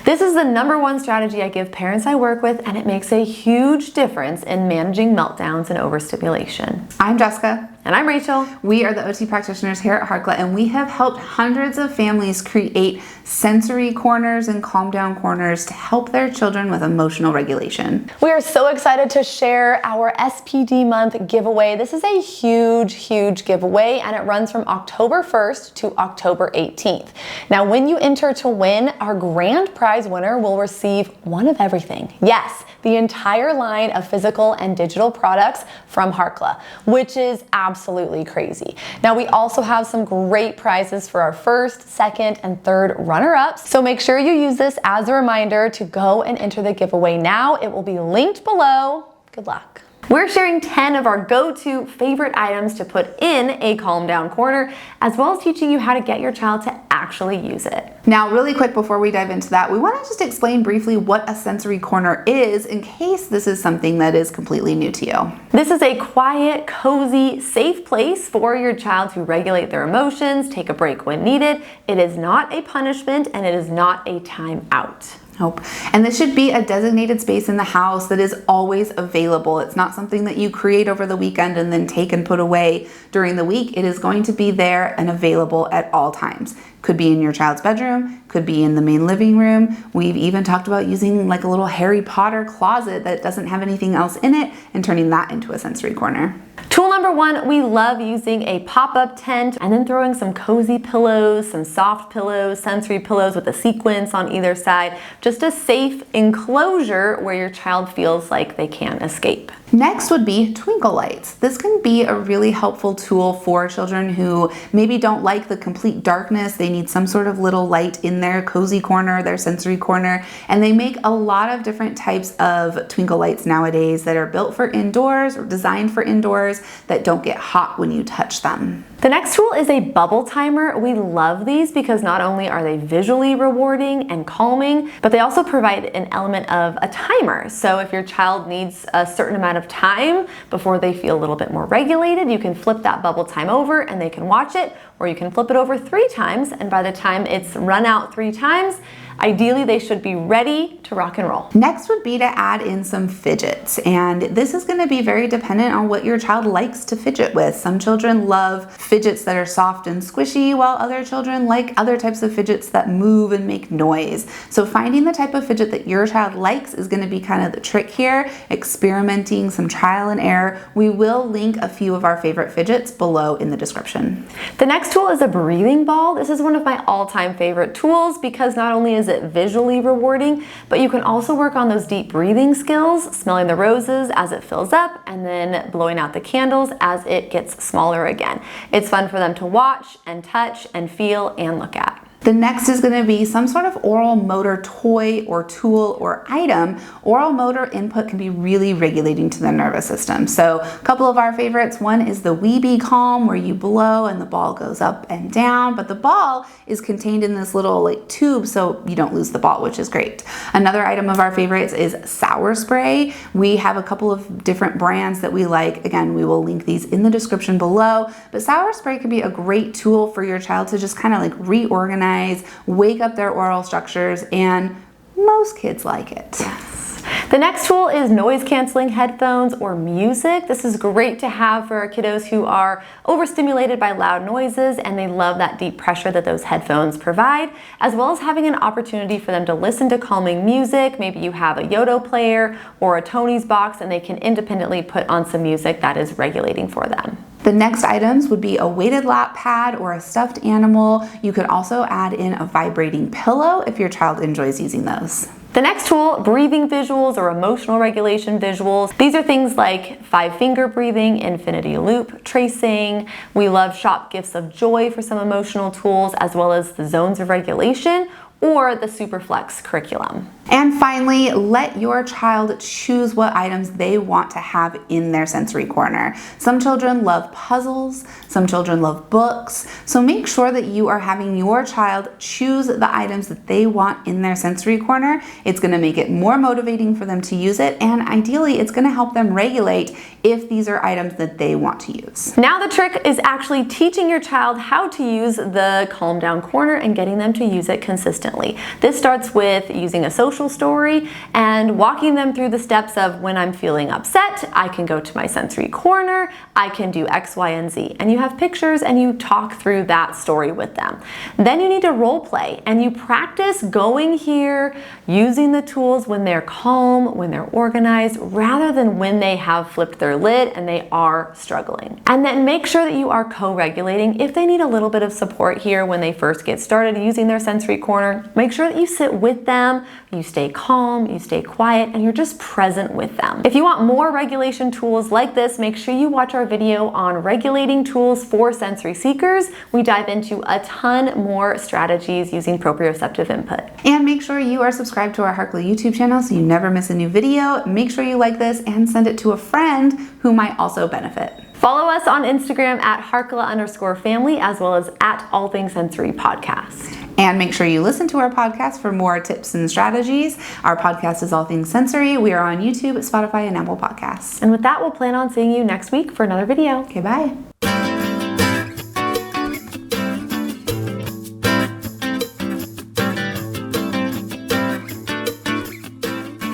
This is the #1 strategy I give parents I work with, and it makes a huge difference in managing meltdowns and overstimulation. I'm Jessica. And I'm Rachel. We are the OT practitioners here at Harkla, and we have helped hundreds of families create sensory corners and calm down corners to help their children with emotional regulation. We are so excited to share our SPD month giveaway. This is a huge giveaway, and it runs from October 1st to October 18th. Now, when you enter to win, our grand prize winner will receive one of everything. Yes, the entire line of physical and digital products from Harkla, which is absolutely crazy. Now, we also have some great prizes for our first, second, and third runner-ups. So make sure you use this as a reminder to go and enter the giveaway now. It will be linked below. Good luck. We're sharing 10 of our go-to favorite items to put in a calm down corner, as well as teaching you how to get your child to actually use it. Now, really quick before we dive into that, we want to just explain briefly what a sensory corner is in case this is something that is completely new to you. This is a quiet, cozy, safe place for your child to regulate their emotions, take a break when needed. It is not a punishment, and it is not a timeout. Nope. And this should be a designated space in the house that is always available. It's not something that you create over the weekend and then take and put away during the week. It is going to be there and available at all times. Could be in your child's bedroom, could be in the main living room. We've even talked about using like a little Harry Potter closet that doesn't have anything else in it and turning that into a sensory corner. Tool #1, we love using a pop-up tent and then throwing some cozy pillows, some soft pillows, sensory pillows with a sequence on either side. Just a safe enclosure where your child feels like they can't escape. Next would be Twinkle Lights. This can be a really helpful tool for children who maybe don't like the complete darkness. They need some sort of little light in their cozy corner, their sensory corner, and they make a lot of different types of Twinkle Lights nowadays that are built for indoors or designed for indoors that don't get hot when you touch them. The next tool is a bubble timer. We love these because not only are they visually rewarding and calming, but they also provide an element of a timer. So if your child needs a certain amount of time before they feel a little bit more regulated, you can flip that bubble time over and they can watch it, or you can flip it over 3 times, and by the time it's run out 3 times, ideally they should be ready to rock and roll. Next would be to add in some fidgets, and this is going to be very dependent on what your child likes to fidget with. Some children love fidgets that are soft and squishy, while other children like other types of fidgets that move and make noise. So finding the type of fidget that your child likes is going to be kind of the trick here, experimenting, some trial and error. We will link a few of our favorite fidgets below in the description. The next tool is a breathing ball. This is one of my all-time favorite tools because not only is it visually rewarding, but you can also work on those deep breathing skills, smelling the roses as it fills up and then blowing out the candles as it gets smaller again. It's fun for them to watch and touch and feel and look at. The next is going to be some sort of oral motor toy or tool or item. Oral motor input can be really regulating to the nervous system. So a couple of our favorites. One is the Weeby Calm, where you blow and the ball goes up and down, but the ball is contained in this little like tube so you don't lose the ball, which is great. Another item of our favorites is Sour Spray. We have a couple of different brands that we like. Again, we will link these in the description below, but Sour Spray can be a great tool for your child to just kind of like reorganize, wake up their oral structures, and most kids like it. Yes. The next tool is noise canceling headphones or music. This is great to have for our kiddos who are overstimulated by loud noises and they love that deep pressure that those headphones provide, as well as having an opportunity for them to listen to calming music. Maybe you have a Yodo player or a Tony's box and they can independently put on some music that is regulating for them. The next items would be a weighted lap pad or a stuffed animal. You could also add in a vibrating pillow if your child enjoys using those. The next tool, breathing visuals or emotional regulation visuals. These are things like 5-finger breathing, infinity loop tracing. We love Shop Gifts of Joy for some emotional tools, as well as the zones of regulation or the Superflex curriculum. And finally, let your child choose what items they want to have in their sensory corner. Some children love puzzles, some children love books, so make sure that you are having your child choose the items that they want in their sensory corner. It's going to make it more motivating for them to use it, and ideally it's going to help them regulate if these are items that they want to use. Now the trick is actually teaching your child how to use the calm down corner and getting them to use it consistently. This starts with using a social story and walking them through the steps of when I'm feeling upset, I can go to my sensory corner, I can do X, Y, and Z. And you have pictures and you talk through that story with them. Then you need to role play and you practice going here, using the tools when they're calm, when they're organized, rather than when they have flipped their lid and they are struggling. And then make sure that you are co-regulating. If they need a little bit of support here when they first get started using their sensory corner, make sure that you sit with them, you stay calm, you stay quiet, and you're just present with them. If you want more regulation tools like this, make sure you watch our video on regulating tools for sensory seekers. We dive into a ton more strategies using proprioceptive input. And make sure you are subscribed to our Harkla YouTube channel so you never miss a new video. Make sure you like this and send it to a friend who might also benefit. Follow us on Instagram at Harkla_family as well as at All Things Sensory Podcast. And make sure you listen to our podcast for more tips and strategies. Our podcast is All Things Sensory. We are on YouTube, Spotify, and Apple Podcasts. And with that, we'll plan on seeing you next week for another video. Okay, bye.